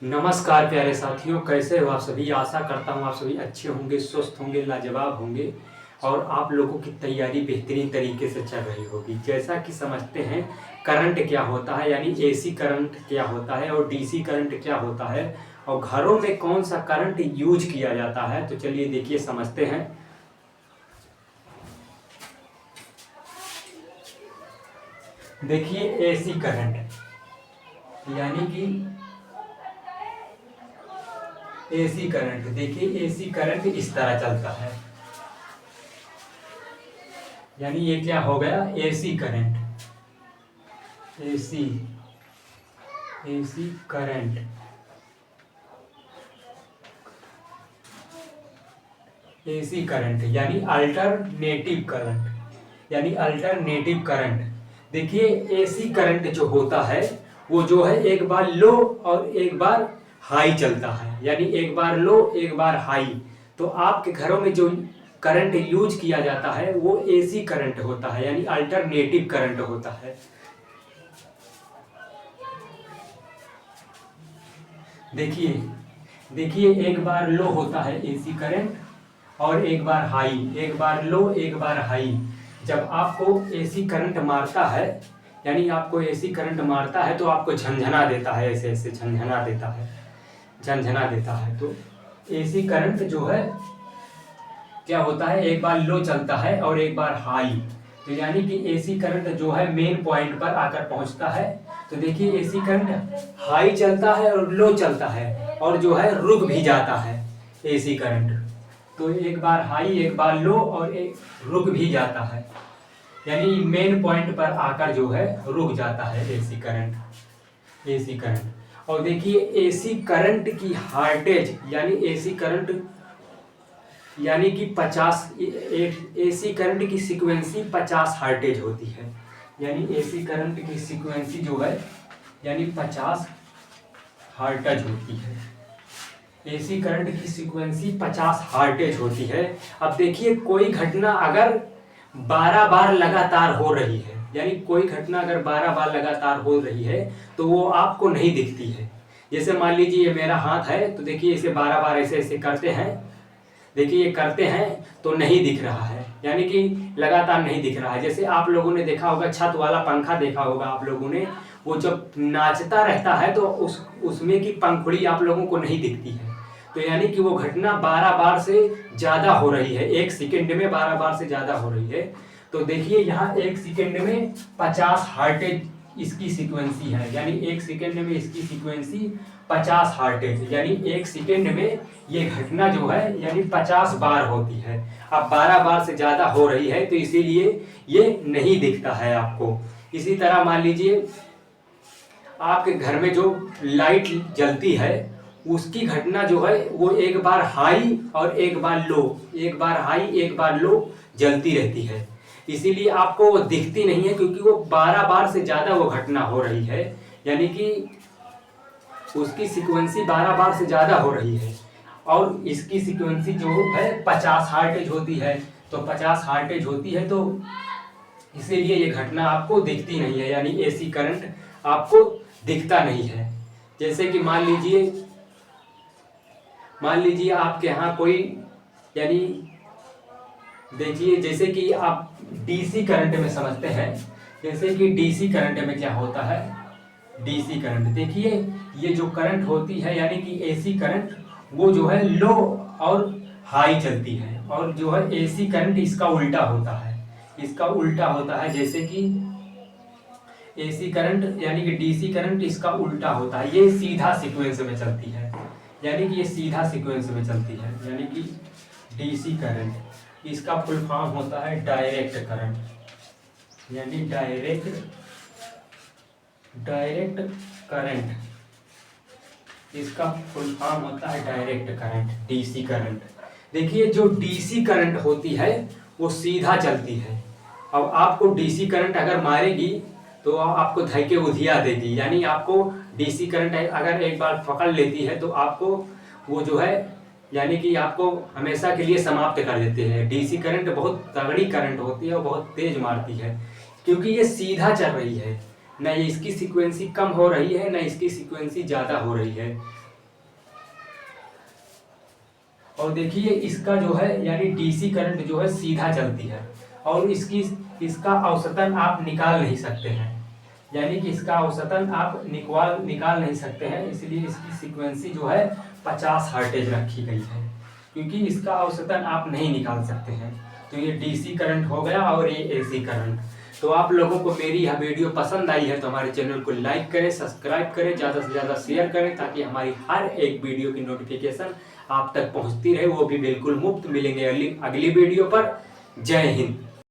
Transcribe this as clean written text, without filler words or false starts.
नमस्कार प्यारे साथियों, कैसे हो आप सभी। आशा करता हूँ आप सभी अच्छे होंगे, स्वस्थ होंगे, लाजवाब होंगे और आप लोगों की तैयारी बेहतरीन तरीके से चल रही होगी। जैसा कि समझते हैं करंट क्या होता है, यानी एसी करंट क्या होता है और डीसी करंट क्या होता है और घरों में कौन सा करंट यूज किया जाता है। तो चलिए देखिए समझते हैं। देखिए एसी करंट यानी कि एसी करंट, देखिए एसी करंट इस तरह चलता है, यानी ये क्या हो गया AC current. AC AC current AC current यानी अल्टरनेटिव करंट, यानी अल्टरनेटिव करंट। देखिए एसी करंट जो होता है वो जो है एक बार लो और एक बार हाई चलता है, यानी एक बार लो एक बार हाई। तो आपके घरों में जो करंट यूज किया जाता है वो एसी करंट होता है, यानी अल्टरनेटिव करंट होता है। देखिए देखिए एक बार लो होता है एसी करंट और एक बार हाई, एक बार लो एक बार हाई। जब आपको एसी करंट मारता है, यानी आपको एसी करंट मारता है तो आपको झंझना देता है, ऐसे ऐसे झंझना देता है, झंझना देता है। तो एसी करंट जो है क्या होता है, एक बार लो चलता है और एक बार हाई। तो यानी कि एसी करंट जो है मेन पॉइंट पर आकर पहुंचता है। तो देखिए एसी करंट हाई चलता है और लो चलता है और जो है रुक भी जाता है एसी करंट। तो एक बार हाई एक बार लो और एक रुक भी जाता है, यानी मेन पॉइंट पर आकर जो है रुक जाता है एसी करंट। एसी करंट और देखिए एसी करंट की हार्टेज, यानी एसी करंट यानी कि 50 एसी करंट की सीक्वेंसी 50 हार्टेज होती है, यानी एसी करंट की सीक्वेंसी जो है यानी 50 हार्टेज होती है। एसी करंट की सीक्वेंसी 50 हार्टेज होती है। अब देखिए कोई घटना अगर 12 बार लगातार हो रही है, यानी कोई घटना अगर 12 बार लगातार हो रही है तो वो आपको नहीं दिखती है। जैसे मान लीजिए ये मेरा हाथ है, तो देखिए इसे 12 बार ऐसे ऐसे करते हैं, देखिए ये करते हैं तो नहीं दिख रहा है, यानी कि लगातार नहीं दिख रहा है। जैसे आप लोगों ने देखा होगा छत वाला पंखा, देखा होगा आप लोगों ने, वो जब नाचता रहता है तो उसमें की पंखुड़ी आप लोगों को नहीं दिखती है। तो यानी कि वो घटना 12 बार से ज्यादा हो रही है, एक सेकेंड में 12 बार से ज्यादा हो रही है। तो देखिए यहाँ एक सेकेंड में 50 हार्टेज इसकी सीक्वेंसी है, यानी एक सेकेंड में इसकी सीक्वेंसी 50 हार्टेज, यानी एक सेकेंड में ये घटना जो है यानी 50 बार होती है। अब 12 बार से ज्यादा हो रही है तो इसीलिए ये नहीं दिखता है आपको। इसी तरह मान लीजिए आपके घर में जो लाइट जलती है उसकी घटना जो है वो एक बार हाई और एक बार लो, एक बार हाई एक बार लो जलती रहती है। इसीलिए आपको वो दिखती नहीं है, क्योंकि वो 12 बार से ज्यादा वो घटना हो रही है, यानी कि उसकी सीक्वेंसी 12 बार से ज्यादा हो रही है। और इसकी सीक्वेंसी जो है 50 हार्टेज होती है। तो 50 हार्टेज होती है तो इसीलिए ये घटना आपको दिखती नहीं है, यानी एसी करंट आपको दिखता नहीं है। जैसे कि मान लीजिए आपके यहाँ कोई, यानी देखिए जैसे कि आप डीसी करंट में समझते हैं। जैसे कि डीसी करंट में क्या होता है, डीसी करंट देखिए ये जो करंट होती है यानी कि एसी करंट वो जो है लो और हाई चलती है, और जो है एसी करंट इसका उल्टा होता है, इसका उल्टा होता है। जैसे कि एसी करंट यानी कि डीसी करंट इसका उल्टा होता है, ये सीधा सीक्वेंस में चलती है, यानी कि ये सीधा सीक्वेंस में चलती है। यानी कि डीसी करंट इसका फुल फॉर्म होता है डायरेक्ट करंट, यानी डायरेक्ट करंट, इसका फुल फॉर्म होता है डायरेक्ट करंट, डीसी करंट। देखिए जो डीसी करंट होती है वो सीधा चलती है। अब आपको डीसी करंट अगर मारेगी तो आपको धैके उधिया देगी, यानी आपको डीसी करंट अगर एक बार पकड़ लेती है तो आपको वो जो है यानी कि आपको हमेशा के लिए समाप्त कर देते हैं। डीसी करंट बहुत तगड़ी करंट होती है और बहुत तेज मारती है, क्योंकि ये सीधा चल रही है, न इसकी सीक्वेंसी कम हो रही है न इसकी सीक्वेंसी ज़्यादा हो रही है। और देखिए इसका जो है यानी डीसी करंट जो है सीधा चलती है, और इसका औसतन आप निकाल नहीं सकते हैं, यानी कि इसका औसतन आप निकाल नहीं सकते हैं, इसलिए इसकी फ्रीक्वेंसी जो है 50 हर्ट्ज रखी गई है, क्योंकि इसका औसतन आप नहीं निकाल सकते हैं। तो ये डीसी करंट हो गया और ये एसी करंट। तो आप लोगों को मेरी यह वीडियो पसंद आई है तो हमारे चैनल को लाइक करें, सब्सक्राइब करें, ज़्यादा से ज़्यादा शेयर करें, ताकि हमारी हर एक वीडियो की नोटिफिकेशन आप तक पहुंचती रहे, वो भी बिल्कुल मुफ्त मिलेंगे अगली वीडियो पर। जय हिंद।